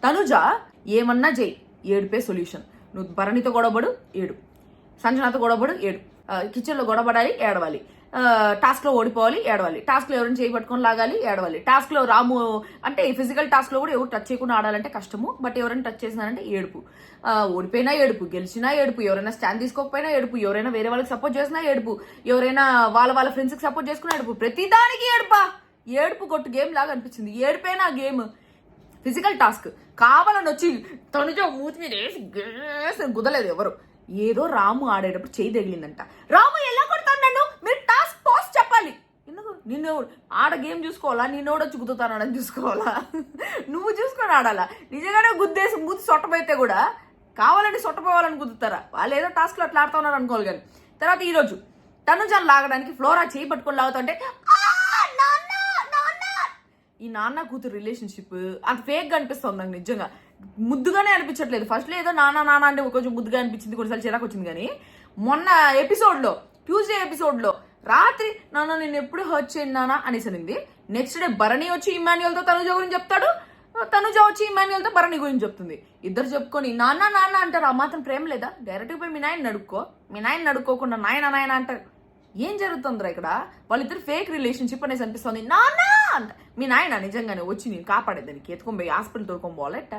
తనుజ ఏమన్నా చేయి, ఏడుపే సొల్యూషన్. నువ్వు భరణితో గొడవపడు, ఏడు. సంజనాతో గొడవపడు, ఏడు. కిచెన్లో గొడవపడాలి, ఏడవాలి. టాస్క్లో ఓడిపోవాలి, ఏడవాలి. టాస్క్లో ఎవరైనా చేయి పట్టుకొని లాగాలి, ఏడవాలి. టాస్క్లో రాము అంటే ఫిజికల్ టాస్క్లో కూడా ఎవరు టచ్ చేయకుండా ఆడాలంటే కష్టము, బట్ ఎవరైనా టచ్ చేసినారంటే ఏడుపు. ఓడిపోయినా ఏడుపు, గెలిచినా ఏడుపు, ఎవరైనా స్టాండ్ తీసుకోకపోయినా ఏడుపు, ఎవరైనా వేరే వాళ్ళకి సపోర్ట్ చేసినా ఏడుపు, ఎవరైనా వాళ్ళ ఫ్రెండ్స్కి సపోర్ట్ చేసుకున్నా ఏడుపు. ప్రతిదానికి ఏడుపా. ఏడుపు కొట్టు గేమ్ లాగా అనిపించింది. ఏడిపోయినా గేమ్. ఫిజికల్ టాస్క్ కావాలని వచ్చి తనుజ మూతి మీద వేసి గుదలేదు ఎవరు. ఏదో రాము ఆడేటప్పుడు చేయి తగిలిందంట. రాము ఎలా కొడతాను నన్ను, మీరు టాస్క్ పోస్ట్ చెప్పాలి. ఎందుకు నిన్ను ఆడ గేమ్ చూసుకోవాలా, నిన్నోడొచ్చి గుద్దుతానని చూసుకోవాలా? నువ్వు చూసుకొని ఆడాలా? నిజంగానే గుద్దేసి మూతి సొట్టపోయితే కూడా కావాలని సొట్టపోవాలని గుద్దుతారా? వాళ్ళు ఏదో టాస్క్లో అట్లా ఆడుతూ ఉన్నారు అనుకోవాలి. కానీ తర్వాత ఈరోజు తనుజాన్ని లాగడానికి ఫ్లోరా చేయి పట్టుకొని లాగుతుంటే ఈ నాన్న కూతురు రిలేషన్షిప్ అంత ఫేక్ గా అనిపిస్తుంది నాకు. నిజంగా ముద్దుగానే అనిపించట్లేదు. ఫస్ట్ లో ఏదో నాన్న అంటే కొంచెం ముద్దుగా అనిపించింది, కొన్నిసార్లు చిరాకు వచ్చింది. కానీ మొన్న ఎపిసోడ్లో, ట్యూస్డే ఎపిసోడ్లో రాత్రి నాన్న నేను ఎప్పుడు హర్ట్ చేయను నాన్న అనేసి అనింది. నెక్స్ట్ డే భరణి వచ్చి ఇమాన్యుయల్తో తనుజ గురించి చెప్తాడు, తనుజ వచ్చి ఇమాన్యుయల్తో భరణి గురించి చెప్తుంది. ఇద్దరు చెప్పుకొని నాన్న అంటారు. ఆ మాత్రం ప్రేమ లేదా? డైరెక్ట్గా పోయి మీ నాయన నడుక్కో. మీ నాయన నడుక్కోకుండా నాయన అంటారు. ఏం జరుగుతుందిరా ఇక్కడ? వాళ్ళిద్దరు ఫేక్ రిలేషన్షిప్ అనేసి అనిపిస్తుంది. నాన్న అంట. మీ నాయన నిజంగానే వచ్చి నేను కాపాడేదానికి ఎత్తుకొని పోయి హాస్పిటల్ తోడుకొని పోవాలట.